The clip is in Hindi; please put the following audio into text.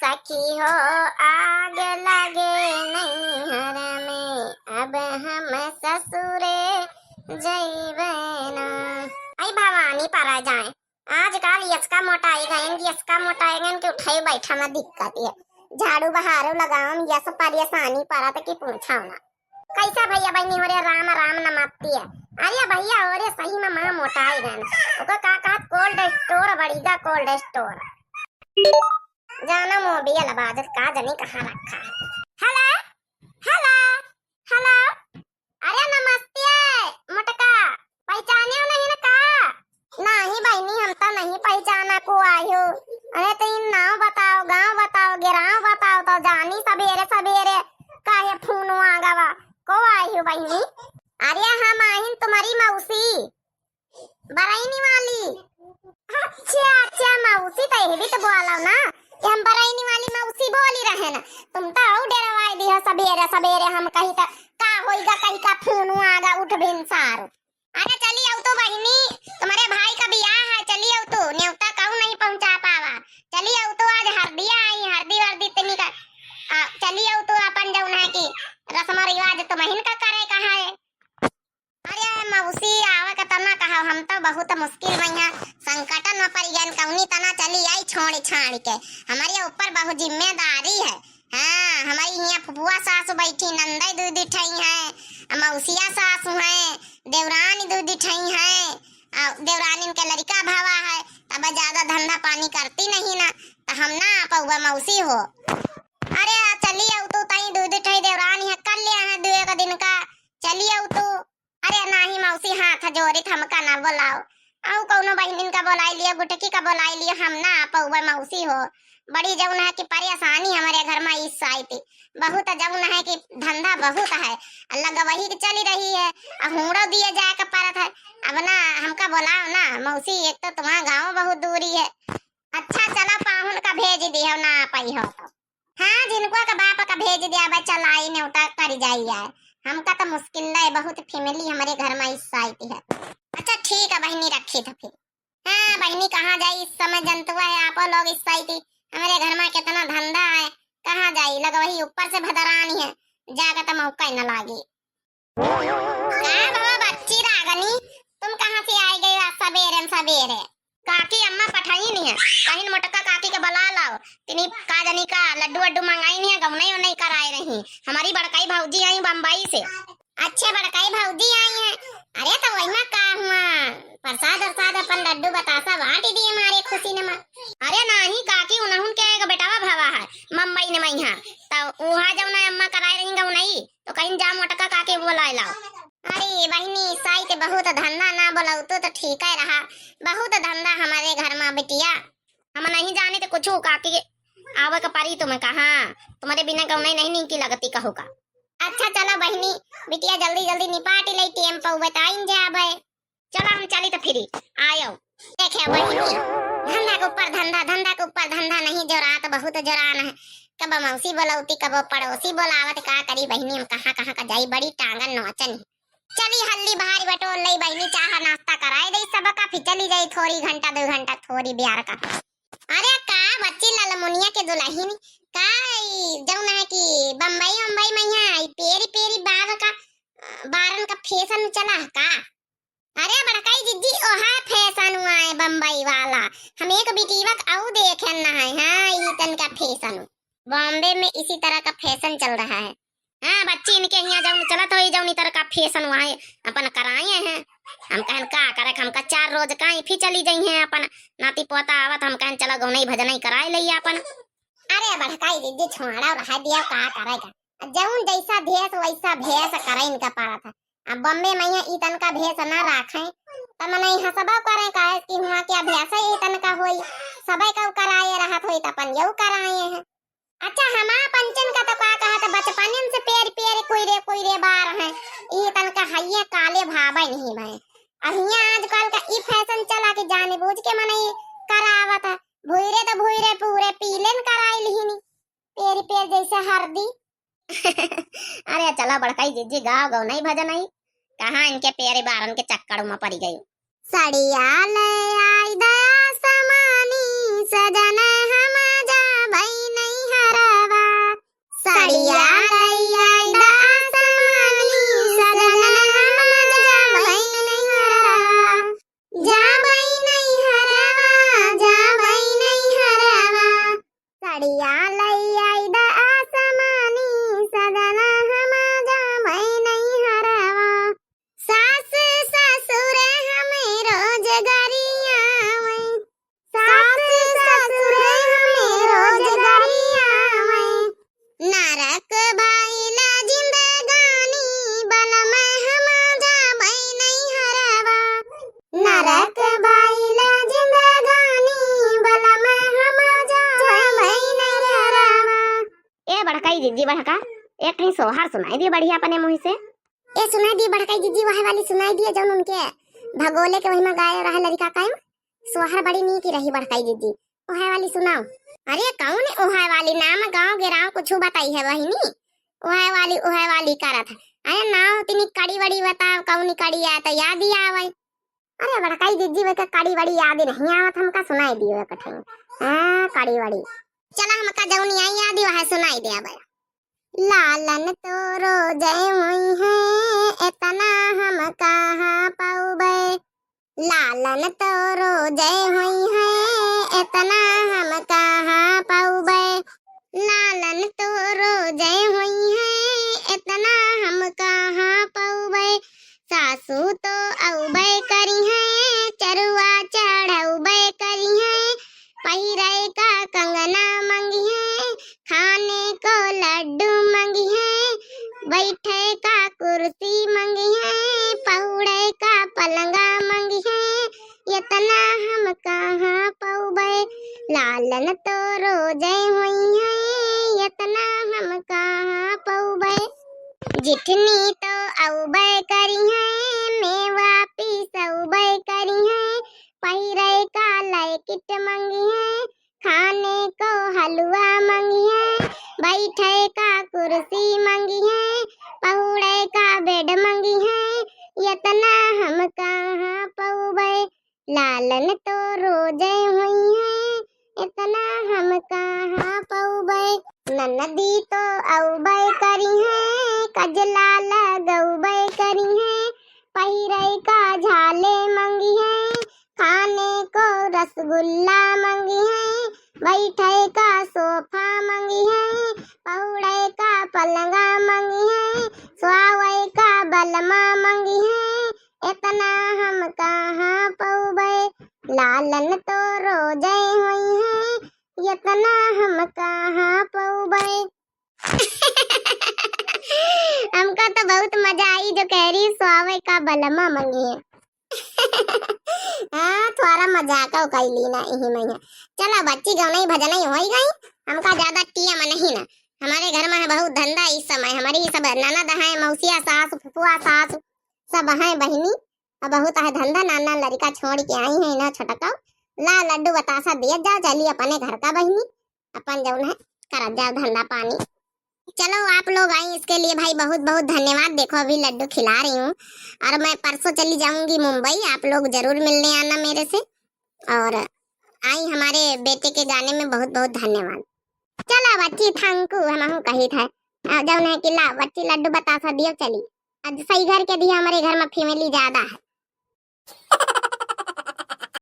सखी हो आग लगे नैहर में, अब हम ससुरे जैबना। आई भवानी परा जाए आजकल यसका मोटाई गए यसका मोटाई गए के उठाई बैठा में दिक्कत है। झाड़ू बहारो लगाओ यस परेशानी पड़ा तो की पूछा ना कैसा भैया बहनी हो रे राम राम नमस्ती है। अरे भैया हो रे सही में मां मोटाई गए ओका का कहत कोल्ड स्टोर बड़ीगा कोल्ड स्टोर जाना मोबियल बाजत का जनी कहाँ रखा है। हेलो हेलो हेलो अरे नमस्ते मोटका पहचाने नहीं ना का नहीं बहनी हम तो नहीं पहचाना को आयो। अरे तीन नाम बताओ गांव बताओ गिराव बताओ तो जानी सवेरे सवेरे काहे फोन आगवा को आयो बहनी। अरे हम आहिन तुम्हारी मौसी बराईनी वाली। अच्छा अच्छा मौसी तो ये भी तो बोला ना कि हम बराईनी वाली मौसी बोली रहे ना। तुम तो और डरवाई दी हो सवेरे सवेरे हम कहीं तो का होइगा कहीं का फोन आगा उठ भिनसार। अरे चली आओ तो बहनी तुम्हारे भाई का ब्याह है चली आओ तो न्योता कहूं नहीं पहुंचा पावा। चली आओ तो आज हरदिया आई हरदी वर्दी तनी का चली आओ तो अपन जौन है की रस्म रिवाज तो महीन का करे कहा है। अरे मौसी आवा का तना कहा हम तो बहुत मुश्किल में यहाँ संकटन में पड़ गए कौनी तना चली आई छोड़ छाड़ के हमारे ऊपर बहुत जिम्मेदारी है। हाँ हमारी यहाँ फुफुआ सासू बैठी नंदा दूधी ठई है मौसिया सासू है देवरानी दूधी ठई है देवरानी के लड़का भावा है तब ज्यादा धंधा पानी करती नहीं ना तो हम ना पौवा मौसी हो। अरे चली आओ तो तई दूधी ठई देवरानी है कर लिया है 2 दिन का चली आओ तो। अरे नाही मौसी हाथ जोड़ी हमका ना बोलाओ औ कौनो बहनिन का बोलाई लिया गुटकी का बोलाई लिया हम ना पौवा मौसी हो। बड़ी जौन है कि परेशानी हमारे घर में इस साई थी बहुत जौन है कि धंधा बहुत है अल्लाह वही चली रही है हुड़ो दिए जाए का परत है। अब ना हमका बोलाओ ना मौसी एक तो तुम्हारा गाँव बहुत दूरी है। अच्छा चला पाहुन का भेज दिया ना पाई हो तो हाँ जिनको का बाप का भेज दिया भाई चलाई न्योता कर जाइए हमका तो मुश्किल है बहुत फैमिली हमारे घर में इस साइड है। अच्छा ठीक है बहनी रखी तो फिर हाँ बहनी कहाँ जाई इस समय जनतुआ है आप लोग इस साइड हमारे घर में कितना धंधा है कहाँ जाई लगा वही ऊपर से भदरानी है जाकर तो मौका ही न लागी। बाबा बच्ची रागनी तुम कहाँ से आई गई सवेरे सवेरे काकी अम्मा पठाई नहीं है कहीं मोटका काकी के बुला लाओ तिनी काजनी का लड्डू वड्डू मंगाई नहीं है गवने नहीं कराए रही हमारी बड़काई भौजी आई बम्बई से। अच्छे बड़काई भौजी आई है। अरे तो वही में का हुआ प्रसाद प्रसाद अपन लड्डू बतासा बांट दिए हमारे खुशी ने अरे नहीं काकी उन्होंने क्या बेटावा भावा है मुंबई ने मैं यहाँ तो वहाँ जब ना अम्मा कराए रही गवनई तो कहीं जा मोटका काकी बुलाए लाओ। अरे बहनी साई के बहुत धंधा ना बोलाऊ तो ठीक है रहा बहुत धंधा हमारे घर में बिटिया हम नहीं जाने तो कुछ काकी आवे का पारी तुम्हें कहा तुम्हारे बिना कहूँ नहीं की लगती कहो का। अच्छा चलो बहनी बिटिया जल्दी जल्दी निपाट ले टेम पर बताइन जा भाई चलो हम चली तो फिरी आयो देखे बहनी धंधा के ऊपर धंधा धंधा के ऊपर धंधा नहीं जो रात बहुत जोरान है कब मौसी बोलौती कब पड़ोसी बोलावत का करी बहनी हम कहाँ कहाँ का जाई बड़ी टांगन नोचन चली हल्दी भारी बटोर लई बहनी चाह नाश्ता कराए दई सब का फिर चली जाई थोड़ी घंटा 2 घंटा थोड़ी बिहार का। अरे का बच्ची ललमुनिया के दुल्हन का जौन है कि बम्बई में यहाँ पेरी पेरी बारन का फैशन चला का। अरे बड़काई जिद्दी ओहा फैशन हुआ है बम्बई वाला हम एक बिटीवत आउ देखे ना है। हाँ ये तन का फैशन बॉम्बे में इसी तरह का फैशन चल रहा है। हाँ बच्ची इनके यहाँ जौन चलत हो जौन तरह का फैशन हुआ है अपन कराए हैं हम कहन का करे हमका 4 रोज का फिर चली जाई हैं अपन नाती पोता आवत हम कहन चला गौनई भजनई कराए लई अपन। अरे बड़काई दीदी छोड़ा रहा दिया का करेगा जौन जैसा भेस वैसा भेस करे इनका पारा था। अब बम्बे में यहाँ इतन का भेस ना रखे तब मन यहाँ सब करे का कि हुआ क्या भेस इतन का होई सब का कराए रहा होई अपन यू कराए हैं। अच्छा हमा पंचन का तो का कहत बचपन से पेर पेर कोई रे बार है ई तन का हइया काले भाबा नहीं भाई अब यहाँ आजकल का ई फैशन चला के जाने बूझ के मने करावत है भूरे तो भूरे पूरे पीलेन कराई लिहिनी पेर पेर जैसे हरदी। अरे चला बड़काई जीजी गाँव गाँव नहीं भजन नहीं कहाँ इनके पेरे बारन के चक्कर में पड़ गई। सड़िया ले आई दया समानी सजन हम जा भाई नहीं सड़िया लई आई द आसमानी सजना हम जाबै नहीं हरवा सास ससुर हमें रोज गरियावै सास ससुर हमें रोज गरियावै नरक भइला जिंदगानी बलम हम जाबै नहीं हरवा नरक भइला जिंदगानी बलम हम जाबै नहीं हरवा। ए बड़काई जीजी बड़का एक कहीं सोहर सुनाई दी बढ़िया अपने मुंह से। ए सुनाई दी बड़काई जीजी वह वाली सुनाई दी जौन उनके भगोले के वही में गाय रहा लड़का कायम सोहर बड़ी नी की रही बड़काई जीजी ओहे वाली सुनाओ। अरे कौन है ओहे वाली नाम गांव गिराव कुछ बताई है बहिनी ओहे वाली करा था। अरे नाव तिनी कड़ी वड़ी बताओ कौन कड़ी आ तो याद ही आवे। अरे बड़काई जीजी वे कड़ी वड़ी याद नहीं आवत हमका सुनाई दियो कठे हां कड़ी वड़ी चला हमका जौनी आई याद ही वह सुनाई दे आवे। लालन तो रोजे हुई है इतना हम कहाँ पाऊबे लालन तो रोजे हुई है इतना हम कहाँ पाऊबे लालन तो रोजे हुई है इतना हम कहाँ पाऊबे सासू तो औबे करी है चरुआ चढ़ौबे करी है पहिरे का कंगना मंगी है खाने को लड्डू मंगी है बैठे का कुर्सी मंगी है पहुड़े का पलंगा मंगी है इतना हम कहाँ पाऊबे लालन तो रोजे हुई है इतना हम कहाँ पाऊबे जितनी तो औबे करी है मेवा पीसौबे करी है पहिरे का लैकिट मंगी है खाने को हलवा मंगी है बैठे का कुर्सी मंगी है पहुड़े का बेड मंगी है इतना हम कहाँ पाऊबे लालन तो रोजे हुई है इतना हम कहाँ पाऊबे ननदी तो औबे करी है कजला लगौबे करी है पहिरे का झाले मंगी है खाने को रसगुल्ला मंगी है बैठे का सोफा मंगी है पौड़े का पलंगा मंगी है स्वावे का बलमा मंगी है इतना हम कहाँ पाऊबे लालन तो रोजे हुई है इतना हम कहाँ पाऊबे। हमका तो बहुत मजा आई जो कह रही स्वावे का बलमा मंगी है। हाँ थोड़ा मजाक कैली ना यही मैया चला बच्ची गौनई भजनई हो गई हमका ज्यादा टिया में नहीं ना हमारे घर में है बहुत धंधा इस समय हमारी सब ननद है मौसिया सास फुफुआ सास सब है बहिनी अब बहुत है धंधा नाना लड़का छोड़ के आई है ना छोटका ला लड्डू बतासा दिया जाओ चलिए अपने घर का बहिनी अपन जौन है कर जाओ धंधा पानी। चलो आप लोग आई इसके लिए भाई बहुत बहुत धन्यवाद। देखो अभी लड्डू खिला रही हूँ और मैं परसों चली जाऊंगी मुंबई आप लोग जरूर मिलने आना मेरे से और आई हमारे बेटे के गाने में बहुत बहुत धन्यवाद। चला बच्ची थैंक यू हम कही था जौन है कि ला बच्ची लड्डू बतासा दियो चली आज सही घर के दिया हमारे घर में फैमिली ज्यादा है।